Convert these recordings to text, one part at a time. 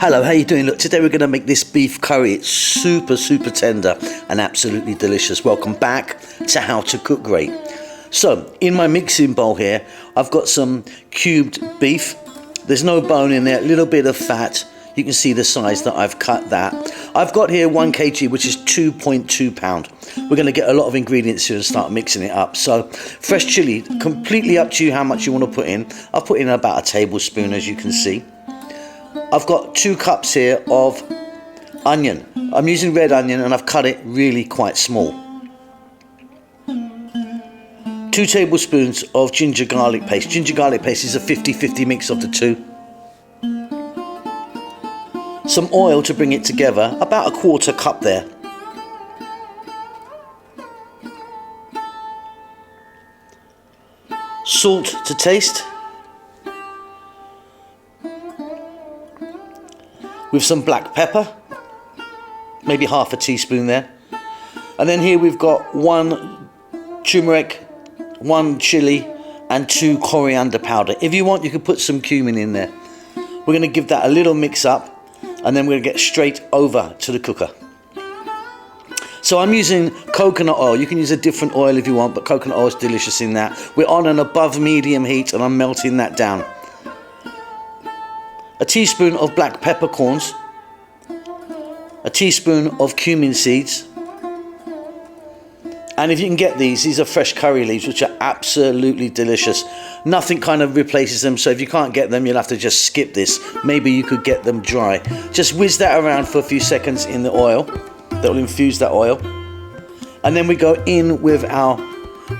Hello, how you doing? Look, today we're going to make this beef curry. It's super tender and absolutely delicious. Welcome back to How to Cook Great. So, in my mixing bowl here, I've got some cubed beef. There's no bone in there, a little bit of fat. You can see the size that I've cut that. I've got here 1 kg, which is 2.2 pound. We're going to get a lot of ingredients here and start mixing it up. So, fresh chili, completely up to you how much you want to put in. I've put in about a tablespoon, as you can see. I've got 2 cups here of onion. I'm using red onion and I've cut it really quite small. 2 tablespoons of ginger garlic paste. Ginger garlic paste is a 50-50 mix of the two. Some oil to bring it together, about a 1/4 cup there. Salt to taste. With some black pepper, maybe half a teaspoon there. And then here we've got 1 turmeric, 1 chili and 2 coriander powder. If you want, you could put some cumin in there. We're going to give that a little mix up and then we're going to get straight over to the cooker. So I'm using coconut oil. You can use a different oil if you want, but coconut oil is delicious in that. We're on an above medium heat and I'm melting that down. A teaspoon of black peppercorns, a teaspoon of cumin seeds, and if you can get these are fresh curry leaves, which are absolutely delicious. Nothing kind of replaces them, so if you can't get them, you'll have to just skip this. Maybe you could get them dry. Just whiz that around for a few seconds in the oil. That will infuse that oil. And then we go in with our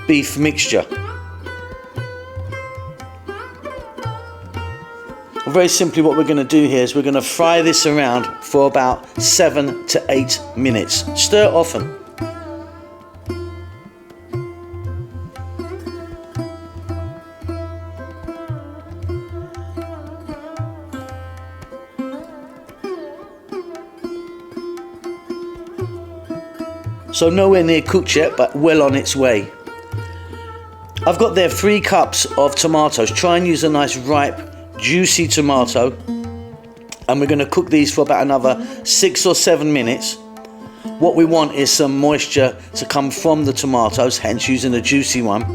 beef mixture. Very simply, what we're going to do here is we're going to fry this around for about 7 to 8 minutes. Stir often. So nowhere near cooked yet, but well on its way. I've got there 3 cups of tomatoes. Try and use a nice ripe juicy tomato, and we're going to cook these for about another 6 or 7 minutes. What we want is some moisture to come from the tomatoes, hence using a juicy one.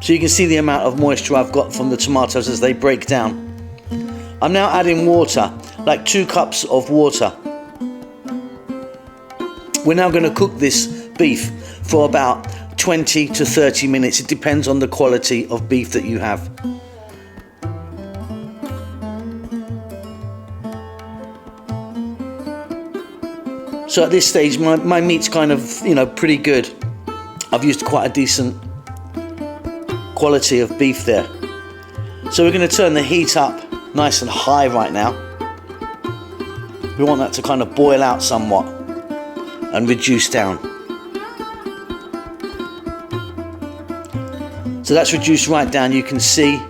So you can see the amount of moisture I've got from the tomatoes as they break down. I'm now adding water, like 2 cups of water. We're now going to cook this beef for about 20 to 30 minutes. It depends on the quality of beef that you have. So at this stage, my meat's kind of, pretty good. I've used quite a decent quality of beef there. So we're going to turn the heat up nice and high right now. We want that to kind of boil out somewhat and reduce down. So that's reduced right down. You can see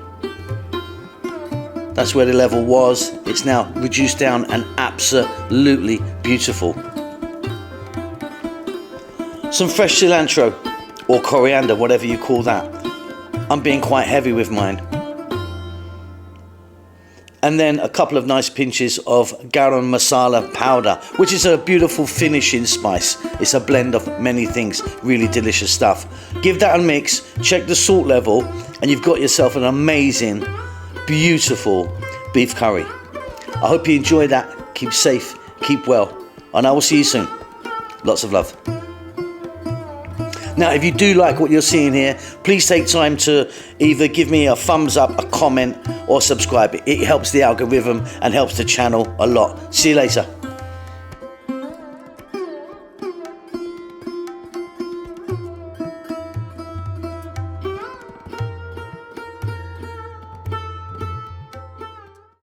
that's where the level was. It's now reduced down and absolutely beautiful. Some fresh cilantro or coriander, whatever you call that. I'm being quite heavy with mine. And then a couple of nice pinches of garam masala powder, which is a beautiful finishing spice. It's a blend of many things, really delicious stuff. Give that a mix, check the salt level, and you've got yourself an amazing, beautiful beef curry. I hope you enjoy that. Keep safe, keep well, and I will see you soon. Lots of love. Now, if you do like what you're seeing here, please take time to either give me a thumbs up, a comment, or subscribe. It helps the algorithm and helps the channel a lot. See you later.